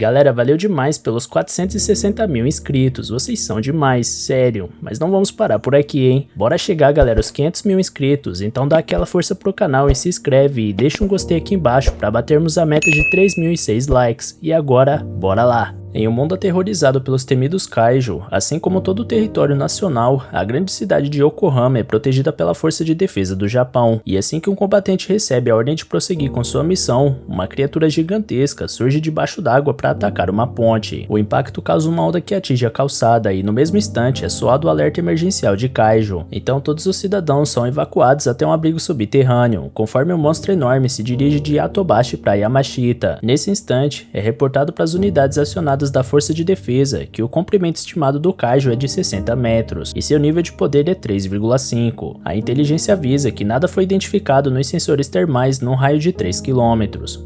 Galera, valeu demais pelos 460 mil inscritos, vocês são demais, sério. Mas não vamos parar por aqui, hein? Bora chegar, galera, aos 500 mil inscritos, então dá aquela força pro canal e se inscreve e deixa um gostei aqui embaixo pra batermos a meta de 3.006 likes. E agora, bora lá! Em um mundo aterrorizado pelos temidos Kaiju, assim como todo o território nacional, a grande cidade de Yokohama é protegida pela Força de Defesa do Japão, e assim que um combatente recebe a ordem de prosseguir com sua missão, uma criatura gigantesca surge debaixo d'água para atacar uma ponte. O impacto causa uma onda que atinge a calçada e no mesmo instante é soado o alerta emergencial de Kaiju, então todos os cidadãos são evacuados até um abrigo subterrâneo, conforme o monstro enorme se dirige de Yatobashi para Yamashita. Nesse instante, é reportado para as unidades acionadas da Força de Defesa que o comprimento estimado do Kaiju é de 60 metros e seu nível de poder é 3,5. A inteligência avisa que nada foi identificado nos sensores termais num raio de 3 km,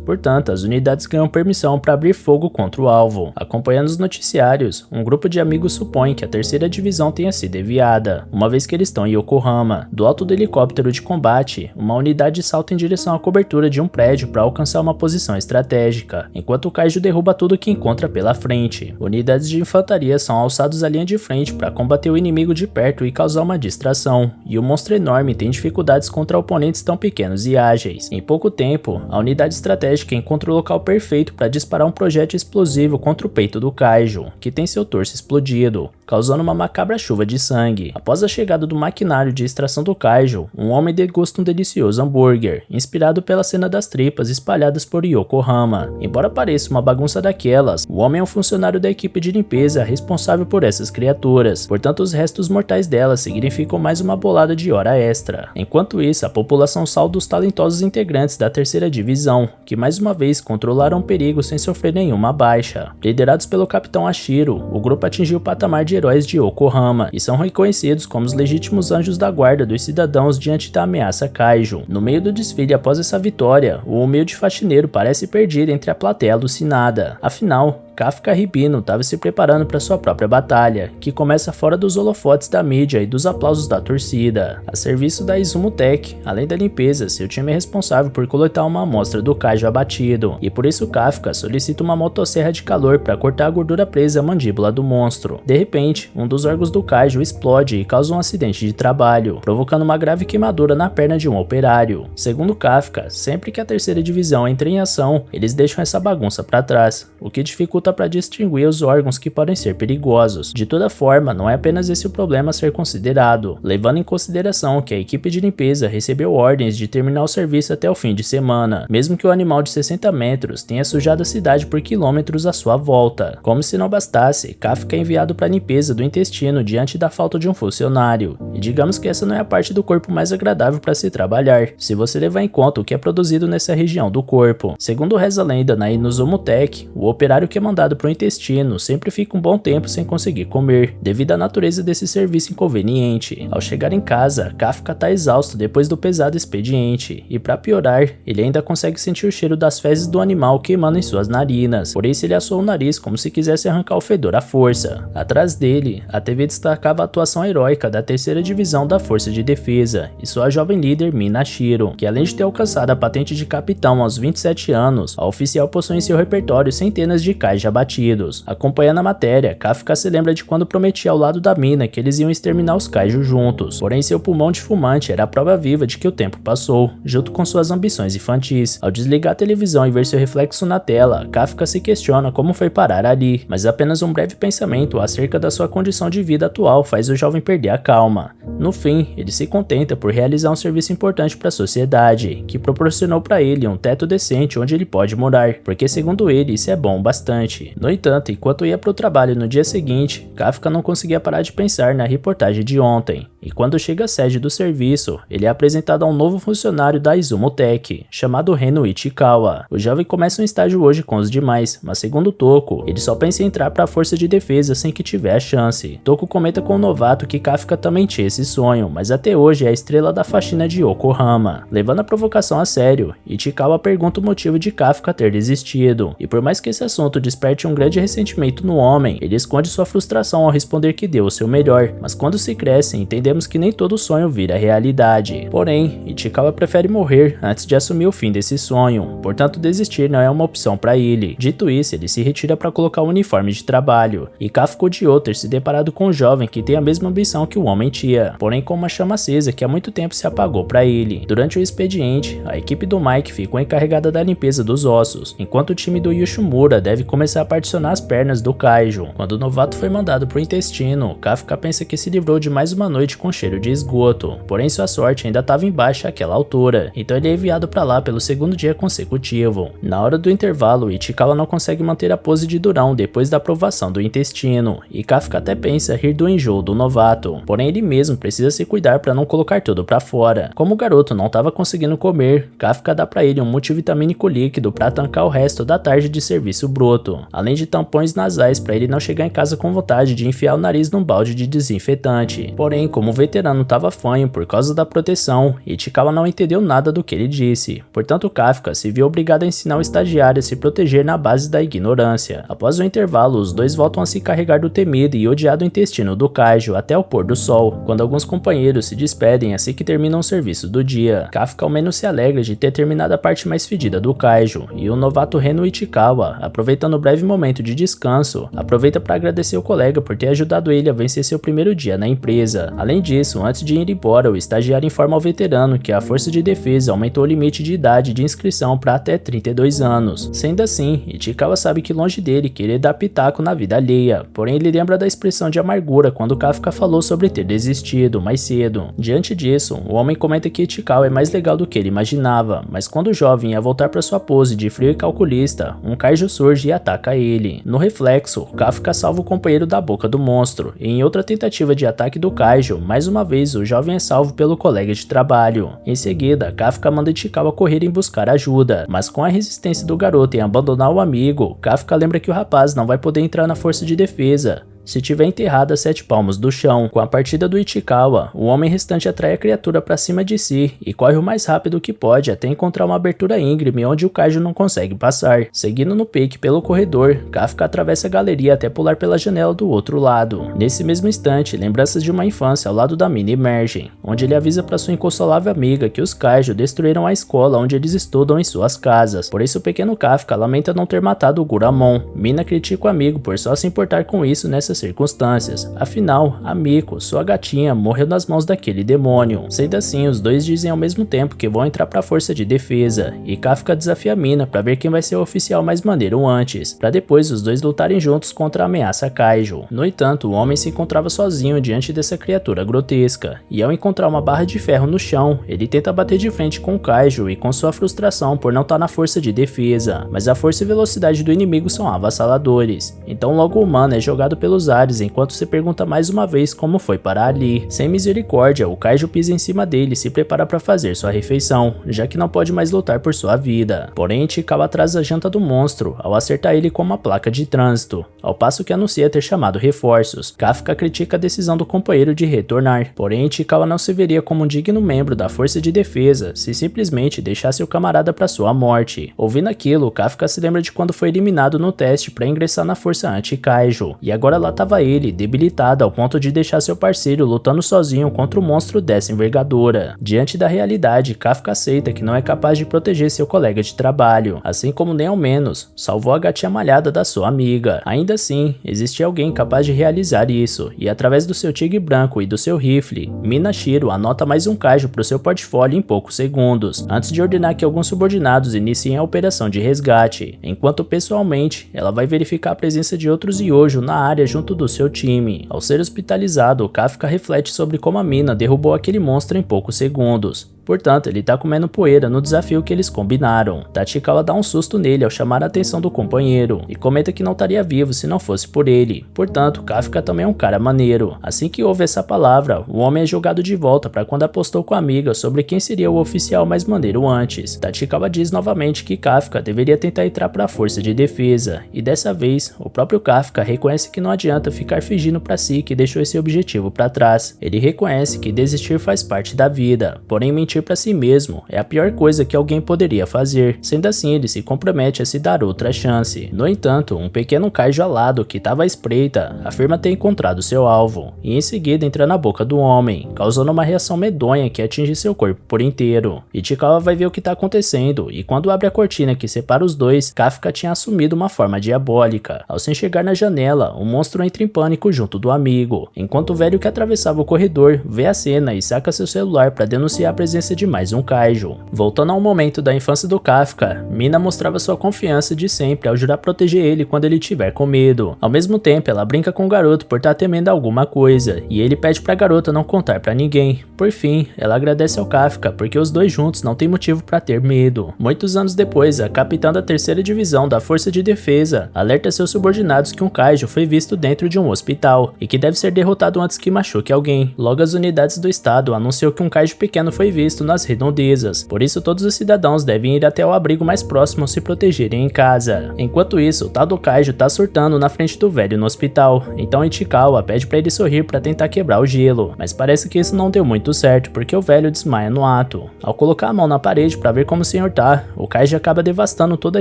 portanto as unidades ganham permissão para abrir fogo contra o alvo. Acompanhando os noticiários, um grupo de amigos supõe que a terceira divisão tenha sido enviada, uma vez que eles estão em Yokohama. Do alto do helicóptero de combate, uma unidade salta em direção à cobertura de um prédio para alcançar uma posição estratégica, enquanto o Kaiju derruba tudo que encontra pela frente. Unidades de infantaria são alçados à linha de frente para combater o inimigo de perto e causar uma distração, e o monstro enorme tem dificuldades contra oponentes tão pequenos e ágeis. Em pouco tempo, a unidade estratégica encontra o local perfeito para disparar um projétil explosivo contra o peito do Kaiju, que tem seu torso explodido, causando uma macabra chuva de sangue. Após a chegada do maquinário de extração do Kaiju, um homem degusta um delicioso hambúrguer, inspirado pela cena das tripas espalhadas por Yokohama. Embora pareça uma bagunça daquelas, o homem é um funcionário da equipe de limpeza responsável por essas criaturas, portanto os restos mortais delas significam mais uma bolada de hora extra. Enquanto isso, a população salda os talentosos integrantes da terceira divisão, que mais uma vez controlaram o perigo sem sofrer nenhuma baixa. Liderados pelo capitão Ashiro, o grupo atingiu o patamar de heróis de Yokohama e são reconhecidos como os legítimos anjos da guarda dos cidadãos diante da ameaça Kaiju. No meio do desfile após essa vitória, o humilde faxineiro parece perdido entre a plateia alucinada. Afinal, Kafka Ribino estava se preparando para sua própria batalha, que começa fora dos holofotes da mídia e dos aplausos da torcida. A serviço da Izumo Tech, além da limpeza, seu time é responsável por coletar uma amostra do Kaiju abatido, e por isso Kafka solicita uma motosserra de calor para cortar a gordura presa à mandíbula do monstro. De repente, um dos órgãos do Kaiju explode e causa um acidente de trabalho, provocando uma grave queimadura na perna de um operário. Segundo Kafka, sempre que a terceira divisão entra em ação, eles deixam essa bagunça para trás, o que dificulta para distinguir os órgãos que podem ser perigosos. De toda forma, não é apenas esse o problema a ser considerado, levando em consideração que a equipe de limpeza recebeu ordens de terminar o serviço até o fim de semana, mesmo que o animal de 60 metros tenha sujado a cidade por quilômetros à sua volta. Como se não bastasse, Kafka é enviado para a limpeza do intestino diante da falta de um funcionário, e digamos que essa não é a parte do corpo mais agradável para se trabalhar, se você levar em conta o que é produzido nessa região do corpo. Segundo reza a lenda na Izumo Tech, o operário que é mandado para o intestino sempre fica um bom tempo sem conseguir comer, devido à natureza desse serviço inconveniente. Ao chegar em casa, Kafka está exausto depois do pesado expediente, e para piorar, ele ainda consegue sentir o cheiro das fezes do animal queimando em suas narinas, por isso ele assou o nariz como se quisesse arrancar o fedor à força. Atrás dele, a TV destacava a atuação heróica da terceira divisão da Força de Defesa, e sua jovem líder Mina Shiro, que além de ter alcançado a patente de capitão aos 27 anos, a oficial possui em seu repertório centenas de Kaiju abatidos. Acompanhando a matéria, Kafka se lembra de quando prometia ao lado da mina que eles iam exterminar os Kaiju juntos, porém seu pulmão de fumante era a prova viva de que o tempo passou, junto com suas ambições infantis. Ao desligar a televisão e ver seu reflexo na tela, Kafka se questiona como foi parar ali, mas apenas um breve pensamento acerca da sua condição de vida atual faz o jovem perder a calma. No fim, ele se contenta por realizar um serviço importante para a sociedade, que proporcionou para ele um teto decente onde ele pode morar, porque segundo ele isso é bom bastante. No entanto, enquanto ia para o trabalho no dia seguinte, Kafka não conseguia parar de pensar na reportagem de ontem, e quando chega à sede do serviço, ele é apresentado a um novo funcionário da Izumo Tech, chamado Reno Ichikawa. O jovem começa um estágio hoje com os demais, mas segundo Toko, ele só pensa em entrar para a força de defesa sem que tiver a chance. Toko comenta com o novato que Kafka também tinha esse sonho, mas até hoje é a estrela da faxina de Yokohama. Levando a provocação a sério, Ichikawa pergunta o motivo de Kafka ter desistido, e por mais que esse assunto desperte desperte um grande ressentimento no homem. Ele esconde sua frustração ao responder que deu o seu melhor, mas quando se cresce, entendemos que nem todo sonho vira realidade. Porém, Ichikawa prefere morrer antes de assumir o fim desse sonho, portanto desistir não é uma opção para ele. Dito isso, ele se retira para colocar o uniforme de trabalho, e Kafka odiou ter se deparado com um jovem que tem a mesma ambição que o homem tinha, porém com uma chama acesa que há muito tempo se apagou para ele. Durante o expediente, a equipe do Mike ficou encarregada da limpeza dos ossos, enquanto o time do Yoshimura deve começar a particionar as pernas do Kaijo. Quando o novato foi mandado pro intestino, Kafka pensa que se livrou de mais uma noite com cheiro de esgoto, porém sua sorte ainda estava em baixa àquela altura, então ele é enviado para lá pelo segundo dia consecutivo. Na hora do intervalo, Ichikawa não consegue manter a pose de durão depois da aprovação do intestino, e Kafka até pensa rir do enjoo do novato, porém ele mesmo precisa se cuidar para não colocar tudo para fora. Como o garoto não estava conseguindo comer, Kafka dá para ele um multivitamínico líquido para tancar o resto da tarde de serviço bruto, além de tampões nasais para ele não chegar em casa com vontade de enfiar o nariz num balde de desinfetante. Porém, como o veterano estava fanho por causa da proteção, Ichikawa não entendeu nada do que ele disse, portanto Kafka se viu obrigado a ensinar o estagiário a se proteger na base da ignorância. Após o intervalo, os dois voltam a se carregar do temido e odiado intestino do Kaijo até o pôr do sol, quando alguns companheiros se despedem assim que terminam o serviço do dia. Kafka ao menos se alegra de ter terminado a parte mais fedida do Kaijo, e o novato Reno Ichikawa, aproveitando o breve momento de descanso, aproveita para agradecer o colega por ter ajudado ele a vencer seu primeiro dia na empresa. Além disso, antes de ir embora, o estagiário informa ao veterano que a força de defesa aumentou o limite de idade de inscrição para até 32 anos. Sendo assim, Ichikawa sabe que longe dele querer dar pitaco na vida alheia, porém ele lembra da expressão de amargura quando Kafka falou sobre ter desistido mais cedo. Diante disso, o homem comenta que Ichikawa é mais legal do que ele imaginava, mas quando o jovem ia voltar para sua pose de frio e calculista, um Kaijo surge e ataca ele. No reflexo, Kafka salva o companheiro da boca do monstro, e em outra tentativa de ataque do Kaijo, mais uma vez o jovem é salvo pelo colega de trabalho. Em seguida, Kafka manda Ichikawa correr em buscar ajuda, mas com a resistência do garoto em abandonar o amigo, Kafka lembra que o rapaz não vai poder entrar na força de defesa se tiver enterrado a 7 palmos do chão. Com a partida do Ichikawa, o homem restante atrai a criatura para cima de si e corre o mais rápido que pode até encontrar uma abertura íngreme onde o Kaijo não consegue passar. Seguindo no pique pelo corredor, Kafka atravessa a galeria até pular pela janela do outro lado. Nesse mesmo instante, lembranças de uma infância ao lado da mina emergem, onde ele avisa para sua inconsolável amiga que os Kaijo destruíram a escola onde eles estudam em suas casas. Por isso o pequeno Kafka lamenta não ter matado o Guramon. Mina critica o amigo por só se importar com isso nessas circunstâncias, afinal, a Miko, sua gatinha, morreu nas mãos daquele demônio. Sendo assim, os dois dizem ao mesmo tempo que vão entrar para a força de defesa, e Kafka desafia a mina para ver quem vai ser o oficial mais maneiro antes, para depois os dois lutarem juntos contra a ameaça Kaijo. No entanto, o homem se encontrava sozinho diante dessa criatura grotesca, e ao encontrar uma barra de ferro no chão, ele tenta bater de frente com o Kaijo e com sua frustração por não estar na força de defesa, mas a força e velocidade do inimigo são avassaladores, então logo o humano é jogado pelos ares enquanto se pergunta mais uma vez como foi parar ali. Sem misericórdia, o Kaijo pisa em cima dele e se prepara para fazer sua refeição, já que não pode mais lutar por sua vida. Porém, Ichikawa traz a janta do monstro ao acertar ele com uma placa de trânsito, ao passo que anuncia ter chamado reforços. Kafka critica a decisão do companheiro de retornar, porém Ichikawa não se veria como um digno membro da força de defesa se simplesmente deixasse o camarada para sua morte. Ouvindo aquilo, Kafka se lembra de quando foi eliminado no teste para ingressar na força anti-Kaijo, e agora lá estava ele, debilitado ao ponto de deixar seu parceiro lutando sozinho contra o monstro dessa envergadura. Diante da realidade, Kafka aceita que não é capaz de proteger seu colega de trabalho, assim como nem ao menos salvou a gatinha malhada da sua amiga. Ainda assim, existia alguém capaz de realizar isso, e através do seu tigre branco e do seu rifle, Minashiro anota mais um Kaijo para o seu portfólio em poucos segundos, antes de ordenar que alguns subordinados iniciem a operação de resgate, enquanto pessoalmente ela vai verificar a presença de outros Yojo na área junto do seu time. Ao ser hospitalizado, Kafka reflete sobre como a mina derrubou aquele monstro em poucos segundos. Portanto, ele tá comendo poeira no desafio que eles combinaram. Tachikawa dá um susto nele ao chamar a atenção do companheiro, e comenta que não estaria vivo se não fosse por ele. Portanto, Kafka também é um cara maneiro. Assim que ouve essa palavra, o homem é jogado de volta para quando apostou com a amiga sobre quem seria o oficial mais maneiro antes. Tachikawa diz novamente que Kafka deveria tentar entrar para a força de defesa, e dessa vez, o próprio Kafka reconhece que não adianta ficar fingindo para si que deixou esse objetivo para trás. Ele reconhece que desistir faz parte da vida, porém mentir mentir para si mesmo é a pior coisa que alguém poderia fazer. Sendo assim, ele se compromete a se dar outra chance. No entanto, um pequeno kaiju alado que estava à espreita afirma ter encontrado seu alvo, e em seguida entra na boca do homem, causando uma reação medonha que atinge seu corpo por inteiro. Ichikawa vai ver o que está acontecendo, e quando abre a cortina que separa os dois, Kafka tinha assumido uma forma diabólica. Ao se enxergar na janela, o monstro entra em pânico junto do amigo, enquanto o velho que atravessava o corredor vê a cena e saca seu celular para denunciar a presença de mais um kaiju. Voltando ao momento da infância do Kafka, Mina mostrava sua confiança de sempre ao jurar proteger ele quando ele tiver com medo. Ao mesmo tempo, ela brinca com o garoto por estar temendo alguma coisa, e ele pede pra garota não contar pra ninguém. Por fim, ela agradece ao Kafka porque os dois juntos não têm motivo pra ter medo. Muitos anos depois, a capitã da 3ª divisão da Força de Defesa alerta seus subordinados que um kaiju foi visto dentro de um hospital e que deve ser derrotado antes que machuque alguém. Logo, as unidades do estado anunciou que um kaiju pequeno foi visto nas redondezas, por isso todos os cidadãos devem ir até o abrigo mais próximo se protegerem em casa. Enquanto isso, o tal do kaiju tá surtando na frente do velho no hospital, então Ichikawa pede pra ele sorrir pra tentar quebrar o gelo, mas parece que isso não deu muito certo porque o velho desmaia no ato. Ao colocar a mão na parede pra ver como o senhor tá, o kaiju acaba devastando toda a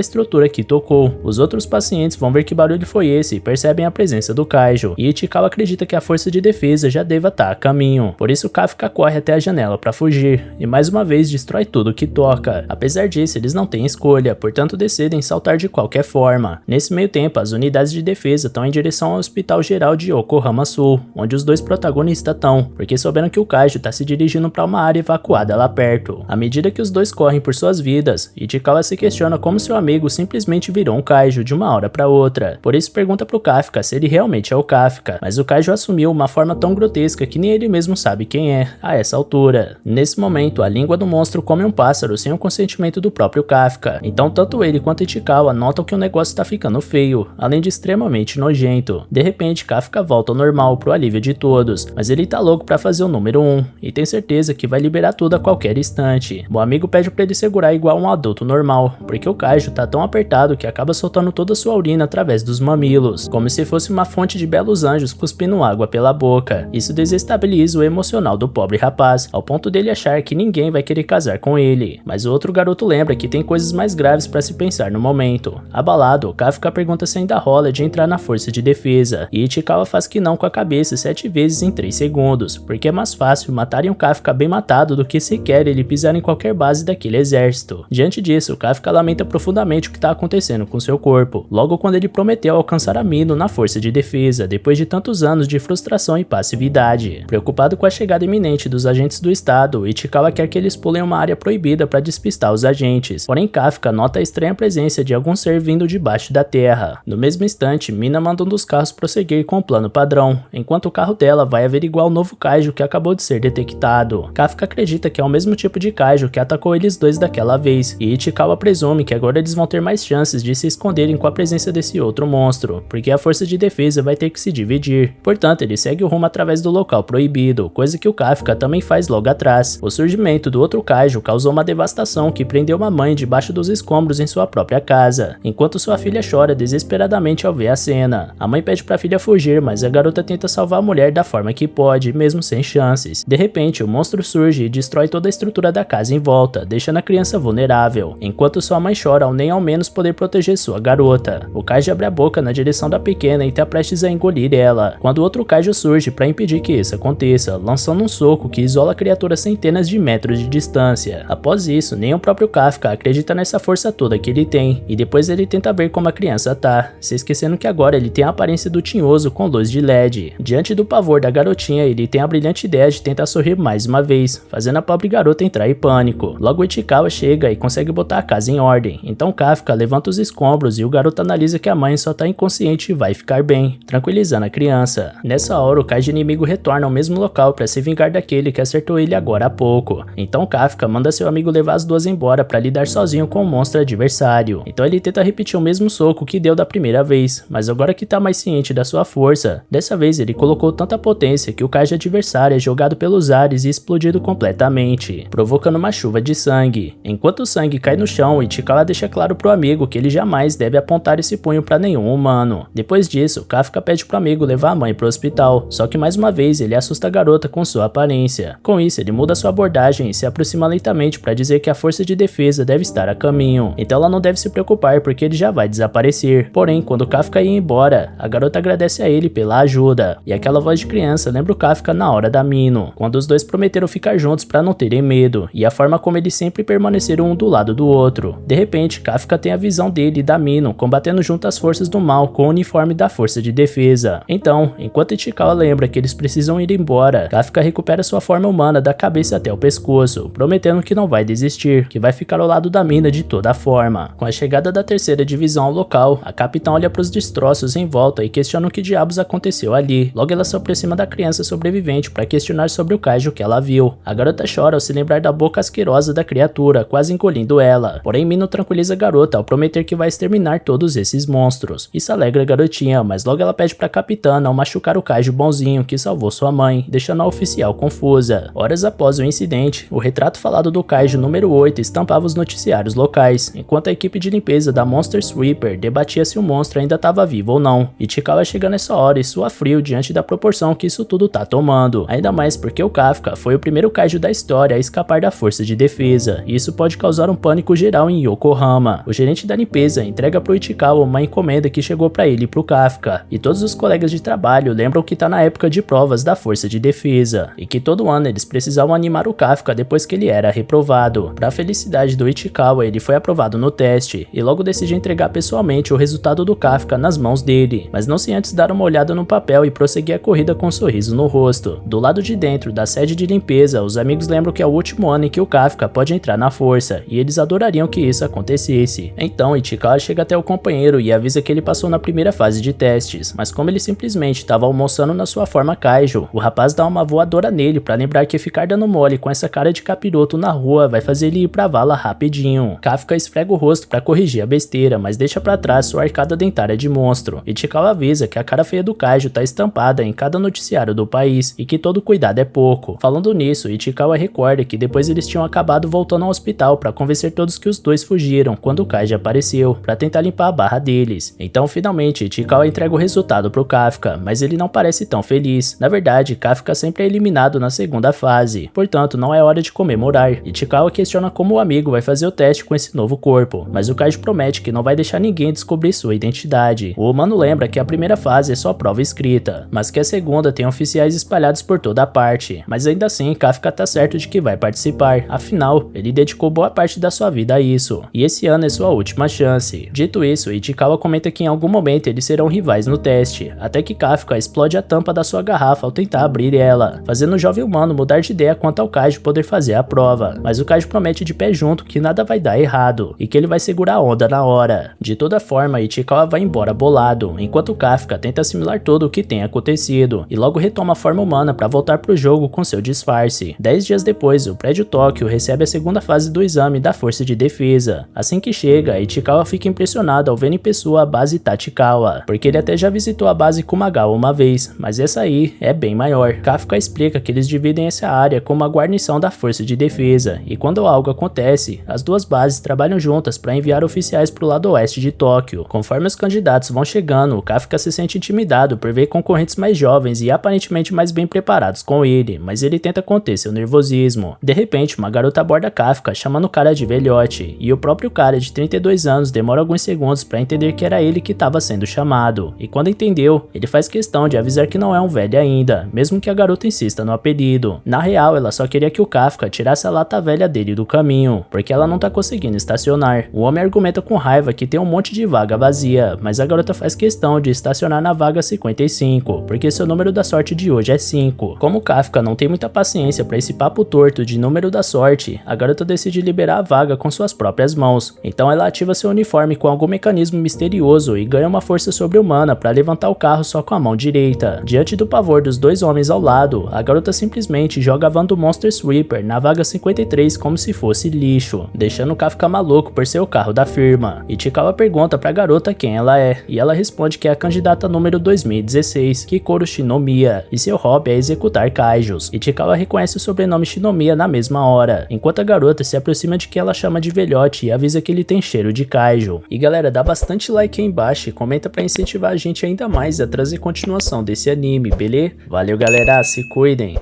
estrutura que tocou. Os outros pacientes vão ver que barulho foi esse e percebem a presença do kaiju, e Ichikawa acredita que a força de defesa já deva estar a caminho, por isso Kafka corre até a janela pra fugir, e mais uma vez destrói tudo que toca. Apesar disso, eles não têm escolha, portanto decidem saltar de qualquer forma. Nesse meio tempo, as unidades de defesa estão em direção ao Hospital Geral de Yokohama Sul, onde os dois protagonistas estão, porque souberam que o kaiju está se dirigindo para uma área evacuada lá perto. À medida que os dois correm por suas vidas, Ichikawa se questiona como seu amigo simplesmente virou um kaiju de uma hora para outra. Por isso pergunta pro Kafka se ele realmente é o Kafka, mas o kaiju assumiu uma forma tão grotesca que nem ele mesmo sabe quem é a essa altura. Nesse momento, a língua do monstro come um pássaro sem o consentimento do próprio Kafka, então tanto ele quanto Ichikawa notam que o negócio está ficando feio, além de extremamente nojento. De repente, Kafka volta ao normal pro alívio de todos, mas ele tá louco pra fazer o número 1, e tem certeza que vai liberar tudo a qualquer instante. O amigo pede pra ele segurar igual um adulto normal, porque o kaiju tá tão apertado que acaba soltando toda a sua urina através dos mamilos, como se fosse uma fonte de belos anjos cuspindo água pela boca. Isso desestabiliza o emocional do pobre rapaz, ao ponto dele achar que ninguém vai querer casar com ele. Mas o outro garoto lembra que tem coisas mais graves pra se pensar no momento. Abalado, Kafka pergunta se ainda rola de entrar na força de defesa, e Ichikawa faz que não com a cabeça 7 vezes em 3 segundos, porque é mais fácil matarem um Kafka bem matado do que sequer ele pisar em qualquer base daquele exército. Diante disso, Kafka lamenta profundamente o que está acontecendo com seu corpo, logo quando ele prometeu alcançar a Mino na força de defesa, depois de tantos anos de frustração e passividade. Preocupado com a chegada iminente dos agentes do estado, Ichikawa quer que eles pulem uma área proibida para despistar os agentes, porém Kafka nota a estranha presença de algum ser vindo debaixo da terra. No mesmo instante, Mina manda um dos carros prosseguir com o plano padrão, enquanto o carro dela vai averiguar o novo kaiju que acabou de ser detectado. Kafka acredita que é o mesmo tipo de kaiju que atacou eles dois daquela vez, e Ichikawa presume que agora eles vão ter mais chances de se esconderem com a presença desse outro monstro, porque a força de defesa vai ter que se dividir. Portanto, ele segue o rumo através do local proibido, coisa que o Kafka também faz logo atrás. O surgimento do outro kaiju causou uma devastação que prendeu uma mãe debaixo dos escombros em sua própria casa, enquanto sua filha chora desesperadamente ao ver a cena. A mãe pede pra filha fugir, mas a garota tenta salvar a mulher da forma que pode, mesmo sem chances. De repente, o monstro surge e destrói toda a estrutura da casa em volta, deixando a criança vulnerável, enquanto sua mãe chora ao nem ao menos poder proteger sua garota. O kaiju abre a boca na direção da pequena e tá prestes a engolir ela, quando outro kaiju surge para impedir que isso aconteça, lançando um soco que isola a criatura a centenas de metros de distância. Após isso, nem o próprio Kafka acredita nessa força toda que ele tem, e depois ele tenta ver como a criança tá, se esquecendo que agora ele tem a aparência do tinhoso com luz de LED. Diante do pavor da garotinha, ele tem a brilhante ideia de tentar sorrir mais uma vez, fazendo a pobre garota entrar em pânico. Logo Ichikawa chega e consegue botar a casa em ordem, então Kafka levanta os escombros e o garoto analisa que a mãe só tá inconsciente e vai ficar bem, tranquilizando a criança. Nessa hora, o kaiju inimigo retorna ao mesmo local para se vingar daquele que acertou ele agora há pouco. Então Kafka manda seu amigo levar as duas embora para lidar sozinho com o monstro adversário. Então ele tenta repetir o mesmo soco que deu da primeira vez, mas agora que tá mais ciente da sua força, dessa vez ele colocou tanta potência que o kaiju adversário é jogado pelos ares e explodido completamente, provocando uma chuva de sangue. Enquanto o sangue cai no chão, Ichikawa deixa claro pro amigo que ele jamais deve apontar esse punho para nenhum humano. Depois disso, Kafka pede pro amigo levar a mãe pro hospital, só que mais uma vez ele assusta a garota com sua aparência. Com isso, ele muda sua abordagem coragem e se aproxima lentamente para dizer que a força de defesa deve estar a caminho, então ela não deve se preocupar porque ele já vai desaparecer. Porém, quando Kafka ia embora, a garota agradece a ele pela ajuda, e aquela voz de criança lembra o Kafka na hora da Minho, quando os dois prometeram ficar juntos para não terem medo, e a forma como eles sempre permaneceram um do lado do outro. De repente, Kafka tem a visão dele e da Minho combatendo junto as forças do mal com o uniforme da força de defesa. Então, enquanto Ichikawa lembra que eles precisam ir embora, Kafka recupera sua forma humana da cabeça até o pescoço, prometendo que não vai desistir, que vai ficar ao lado da mina de toda forma. Com a chegada da terceira divisão ao local, a capitã olha para os destroços em volta e questiona o que diabos aconteceu ali. Logo ela se aproxima da criança sobrevivente para questionar sobre o kaiju que ela viu. A garota chora ao se lembrar da boca asquerosa da criatura, quase engolindo ela. Porém, Minho tranquiliza a garota ao prometer que vai exterminar todos esses monstros. Isso alegra a garotinha, mas logo ela pede para a capitã não machucar o kaiju bonzinho que salvou sua mãe, deixando a oficial confusa. Horas após o incidente, o retrato falado do kaiju número 8 estampava os noticiários locais, enquanto a equipe de limpeza da Monster Sweeper debatia se o monstro ainda estava vivo ou não. Ichikawa chega nessa hora e sua frio diante da proporção que isso tudo tá tomando, ainda mais porque o Kafka foi o primeiro kaiju da história a escapar da força de defesa, e isso pode causar um pânico geral em Yokohama. O gerente da limpeza entrega pro Ichikawa uma encomenda que chegou para ele e pro Kafka, e todos os colegas de trabalho lembram que tá na época de provas da força de defesa, e que todo ano eles precisavam animar o Kafka depois que ele era reprovado. Pra felicidade do Ichikawa, ele foi aprovado no teste, e logo decide entregar pessoalmente o resultado do Kafka nas mãos dele, mas não sem antes dar uma olhada no papel e prosseguir a corrida com um sorriso no rosto. Do lado de dentro da sede de limpeza, os amigos lembram que é o último ano em que o Kafka pode entrar na força, e eles adorariam que isso acontecesse. Então Ichikawa chega até o companheiro e avisa que ele passou na primeira fase de testes, mas como ele simplesmente estava almoçando na sua forma kaiju, o rapaz dá uma voadora nele para lembrar que ficar dando mole com essa cara de capiroto na rua vai fazer ele ir pra vala rapidinho. Kafka esfrega o rosto para corrigir a besteira, mas deixa para trás sua arcada dentária de monstro. Ichikawa avisa que a cara feia do kaiju tá estampada em cada noticiário do país e que todo cuidado é pouco. Falando nisso, Ichikawa recorda que depois eles tinham acabado voltando ao hospital para convencer todos que os dois fugiram quando o kaiju apareceu, para tentar limpar a barra deles. Então finalmente Ichikawa entrega o resultado pro Kafka, mas ele não parece tão feliz. Na verdade, Kafka sempre é eliminado na segunda fase, portanto não é hora de comemorar. Ichikawa questiona como o amigo vai fazer o teste com esse novo corpo, mas o kaiju promete que não vai deixar ninguém descobrir sua identidade. O humano lembra que a primeira fase é só prova escrita, mas que a segunda tem oficiais espalhados por toda a parte. Mas ainda assim, Kafka tá certo de que vai participar, afinal, ele dedicou boa parte da sua vida a isso, e esse ano é sua última chance. Dito isso, Ichikawa comenta que em algum momento eles serão rivais no teste, até que Kafka explode a tampa da sua garrafa ao tentar abrir ela, fazendo o jovem humano mudar de ideia quanto ao kaiju poder fazer a prova, mas o kaiju promete de pé junto que nada vai dar errado, e que ele vai segurar a onda na hora. De toda forma, Ichikawa vai embora bolado, enquanto Kafka tenta assimilar tudo o que tem acontecido, e logo retoma a forma humana para voltar pro jogo com seu disfarce. 10 dias depois, o prédio Tóquio recebe a segunda fase do exame da força de defesa. Assim que chega, Ichikawa fica impressionado ao ver em pessoa a base Tachikawa, porque ele até já visitou a base Kumagawa uma vez, mas essa aí é bem maior. Kafka explica que eles dividem essa área como uma guarnição da força de defesa, e quando algo acontece, as duas bases trabalham juntas para enviar oficiais pro lado oeste de Tóquio. Conforme os candidatos vão chegando, Kafka se sente intimidado por ver concorrentes mais jovens e aparentemente mais bem preparados com ele, mas ele tenta conter seu nervosismo. De repente, uma garota aborda Kafka chamando o cara de velhote, e o próprio cara de 32 anos demora alguns segundos para entender que era ele que estava sendo chamado, e quando entendeu, ele faz questão de avisar que não é um velho ainda, mesmo que a garota insista no apelido. Na real, ela só queria que o Kafka tirasse a lata velha dele do caminho, porque ela não tá conseguindo estacionar. O homem argumenta com raiva que tem um monte de vaga vazia, mas a garota faz questão de estacionar na vaga 55, porque seu número da sorte de hoje é 5. Como o Kafka não tem muita paciência para esse papo torto de número da sorte, a garota decide liberar a vaga com suas próprias mãos. Então ela ativa seu uniforme com algum mecanismo misterioso e ganha uma força sobre-humana para levantar o carro só com a mão direita. Diante do pavor dos dois homens ao lado, a garota simplesmente joga a van do Monster Sweeper na vaga 53 como se fosse lixo, deixando o Kafka maluco por ser o carro da firma. Ichikawa pergunta pra garota quem ela é, e ela responde que é a candidata número 2016, Kikoru Shinomiya, e seu hobby é executar kaijus. Ichikawa reconhece o sobrenome Shinomiya na mesma hora, enquanto a garota se aproxima de quem ela chama de velhote e avisa que ele tem cheiro de kaiju. E galera, dá bastante like aí embaixo e comenta pra incentivar a gente ainda mais a trazer continuação desse anime, beleza? Valeu galera, se cuidem!